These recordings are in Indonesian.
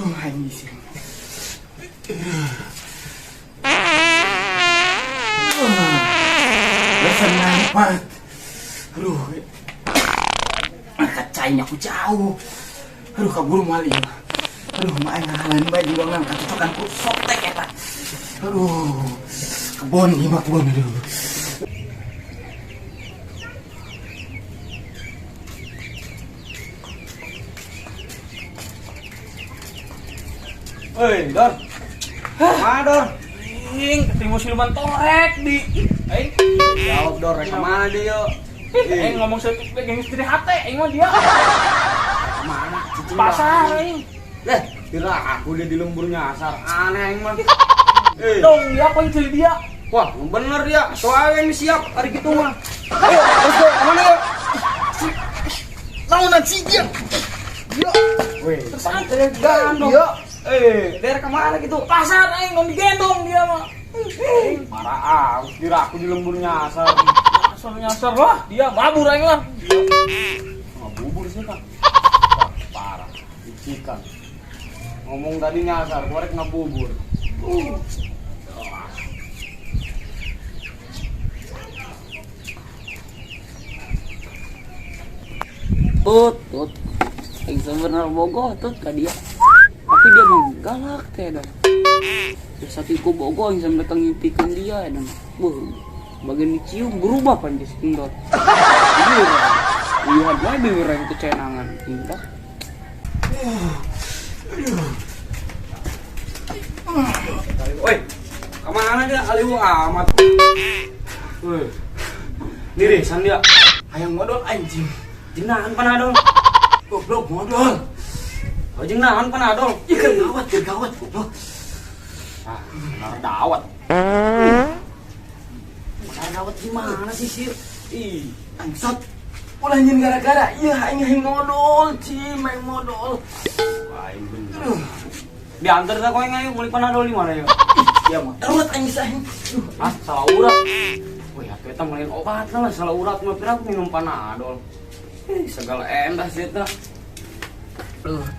Ini sih. Senang banget. Aduh, kacainya aku jauh. Aduh, kabur maling. Aduh, main ngalan baju doang kan cocokan ku sotek eta. Aduh, kebon himak kebon aduh. Hei, Dor. Mana, Dor? Ketemu siluman torek di. Jawab, Dor. Kemana dia? Ngomong setik yang istri hati, mah dia. Kemana? Pasar, Kira aku dia di lembur nyasar. Aneh, mah. Dong, dia aku yang celi dia. Wah, bener dia. Soalnya yang siap hari gitu mah. Ayo, let's go. Kemana ya? Naunan sih dia. Dia. Weh, pantai gandong. Dia. Daerah kemana gitu? Pasar, mau digendong dia mah. Parah, kira aku di lembur nyasar. Nyasar lah, dia mabur aja lah. Nggak bubur sih kan? Parah, icikan. Ngomong tadi nyasar, korek nggak bubur. Tut, yang sebenarnya bogoh tut ka dia. Tapi dia mah galak teh dan. Sakiku bogoh yang sampai datang ngimpikan dia dan. Bagian dicium berubah kan jadi tinggal. Lihat wae bibir yang kecenangan indah. Woi, kemana dia? Aliwu amat. Woi, diri sandia. Ayang modal anjing. Jinahan panadol. Goblok modal. Oh, jinahan panadol. Iya gawat goblok. Ah, benar dawat. Benar dawat gimana sih, Sir? Ih, angsat. Ulah nyin gara-gara iya aing modal, main modal. Wah, bener. Diantar tak kau yang ayo beli panadol di mana ya? Ya mah darurat aing saing. Ah, salah urat. Wih, aku eta main obat lah, salah urat mah pira aku minum panadol. Segala endah sih eta.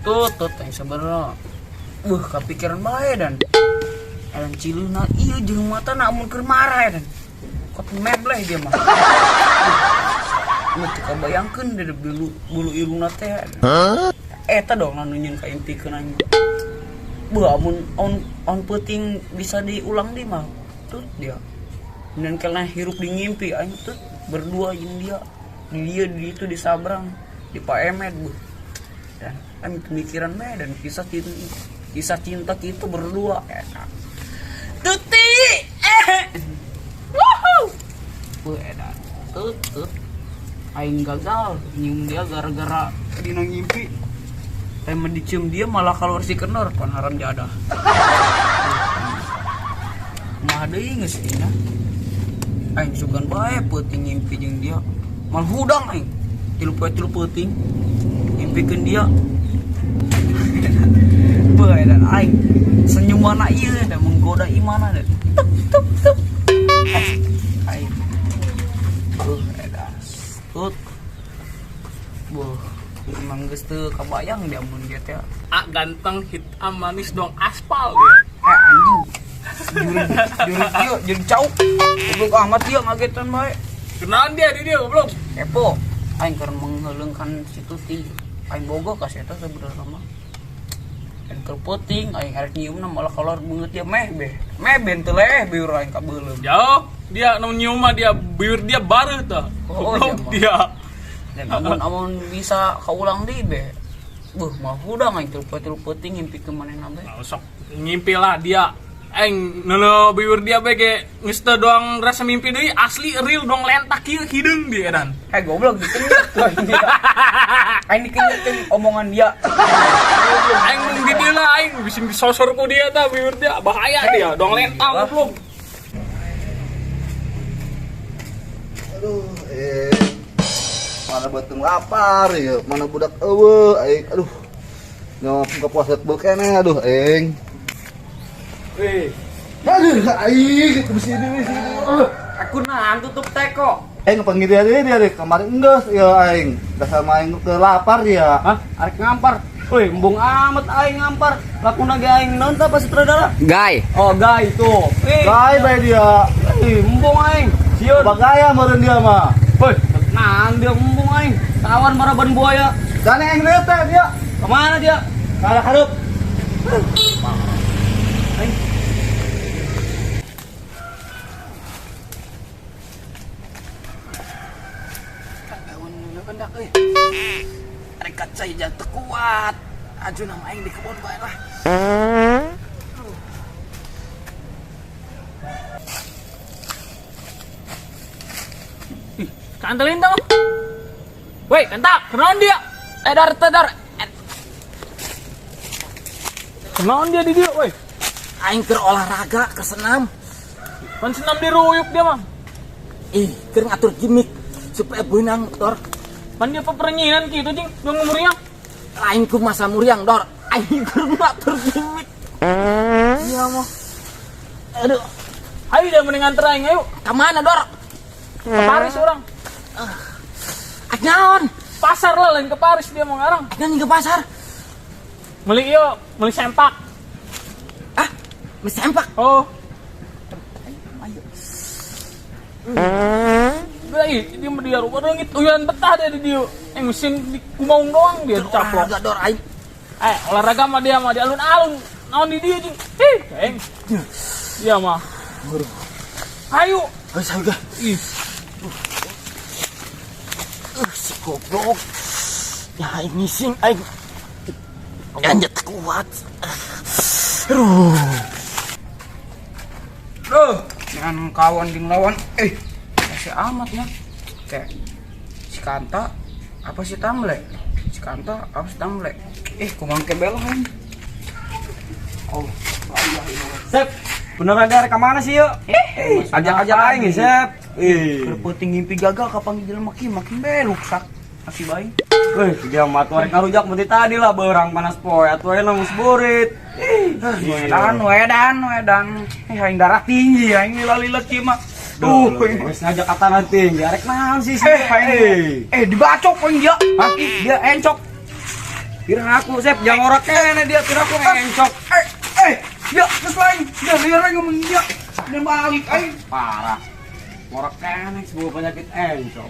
Tut yang sebenarnya. Kepikiran bae dan. Elan cileuna ieu jeung mata namun keur marah dan. Kot mebleh dia mah. Teu kabayangkeun dari bulu irungna teh. Eta dong anu nyeun ka impikeun anjing. Amun on peuting bisa diulang di mah. Tut dia. Dan karena hirup di ngimpi anjing tut berdua jeung dia. Dia di itu di Sabrang di Paemet dan kami pemikiran dan kisah cinta itu berdua tuti edan tut aing gagal nyium dia gara-gara dina ngimpi emang dicium dia malah keluar si kenor pan haram jadah mah deui geus dina aing sugan bae peuting ngimpi jeung dia mal hudang aing tilu peuting ngimpikan dia bae dan aing senyum mana ieu dan menggoda imana dan tup aing edas tut emang geus teu kabayang dia mun dia teh Ganteng hitam manis dong aspal dia. anjing juri jauh goblok amat dia ngagetan bae Kenalan dia di dia goblok. kepo aing keur mengheulengkan si Tuti aing bogoh ka eta sebenarnya mah aing keur peuting aing arek nyiumna malah keluar beungeut dia meh teu leh biur aing ka beuleuh Jauh dia nu nyium mah dia bibir dia bareuh tah. Goblok dia. Dan amun bisa kaulang deui be mah hudang aing teu peuting ngimpi ke manehna be Sok ngimpi lah dia. Aing neuleuh bibir dia bae ge geus teu doang rasa mimpi deui asli real dong lentak kieu hideung dia dan. Goblok dikenyek aing dia aing dikenyek omongan dia Aing mung di dieu lah aing bisa disosor ku dia tah bibir dia bahaya dia dong lentak goblok. Aduh, mana betung lapar ya, mana budak eueuh aing. Aduh. Nyawa buka puasa teu keneh aduh aing. Aduh aing itu sini. Aku nahan tutup teko. Aing panggil dia kemarin geus ya aing. Da sama aing teu lapar ya. Hah? Arek ngampar. Woi, embung amat aing ngampar. Lakuna ge aing naon tah pas sutradara? Guy. Oh, Gai tuh. Kai bae dia. Embung aing. Sieun. Bagaya meureun dia mah. Woi, nah dia embung aing. Tawan maraban buaya. Dan yang lihat teh dia. Kemana dia? Kalah harup. Kendak mereka cai jangan kuat. Aju nama aing di kebun bae lah. Kantelin dong. Woi, kentak, kenaon dia? Tedar. Kenaon dia di dia, woi? Aing keur olahraga, keur senam. Kan senam di ruyuk dia mah. Keur ngatur gimmick supaya beunang Dor. Kan dia peperenyian gitu jing, dia ngumurnya. Aing ku masa muriang Dor. Aing keur ngatur gimmick. Iya mah. Aduh, Ayo dia mendingan teraing, ayo. ka mana Dor? Ke Paris orang. Naon? Pasar lah, lain ke Paris dia mau ngarang. Aing ke pasar. Beli sempak. Ah, mesti empak. Oh. Dia dia rumah dong itu uyan betah dia di dia. Mesin di kumaung doang dia dicaplok. Olahraga Dor aing. Olahraga mah dia mah di alun-alun. Naon di dia jeung. Eng. Iya mah. Ayo. Ayo saja. Ih, Si goblok. Ya aing ngising aing. Anjat kuat. Aduh. dengan kawan jeung lawan masih amat ya. Kayak si Kanta apa si Tamble? Si Kanta apa si Tamble? Kumang kebelahan. Oh, Sep, beneran dari kemana sih yuk? Ajak-ajak aing nih, Sep. Berputing ngimpi gagal kapan jelema makin belok sak. Masih baik. Dia mah tuarek ngarujak mati tadi lah beurang panas poe atuh aya nang burit. Wedan. Aing darah tinggi aing lila-lila kieu mah. Wes ngajak katana tinggi, arek naon sih? Dibacok poin dia. Dia encok. Kira aku, Sep, jangan ngorak kene dia, kira aku encok. Dia geus lain. Dia liar ngomong dia. Dia balik aing. Parah. Ngorak kene sebuah penyakit encok.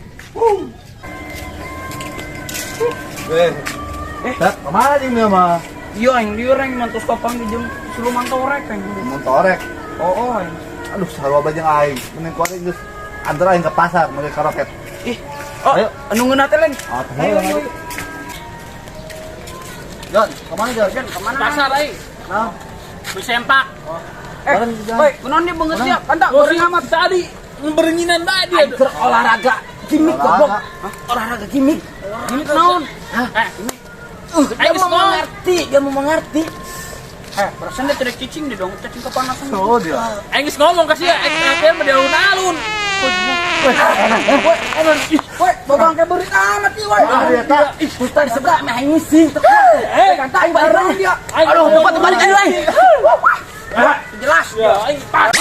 Kemana dia mah? Iya aing liureng mantos kapang di jeung suluman torek aing. Montorek. Oh aing. Aduh, sarua bajeng aing. Mending ku aing geus antara aing ke pasar meuli ka roket. Ayo, anu ngeuna teh lain. Ayo. Jon, kemana Jon? Kemana? Pasar aing. Nah, Beli sempak. bareng Jon. Kunaon dia beungeut dia? Kanta goreng amat tadi. Berenyinan bae dia. Aing keur olahraga gimmick goblok. Olahraga gimmick. Gimik naon? Dia mau mengerti. Perasaan dia tidak cicing dong, cacing kepanasan. Oh dia. Aing geus ngomong kasih ya, dia mah di alun-alun. Woi, babang ke beurit amat ieu woi. Dia tak. Ustaz di sebelah mah aing ngising. Kanta aing bareng dia. Aduh, Tempat balik aing. jelas. Ya, aing pas.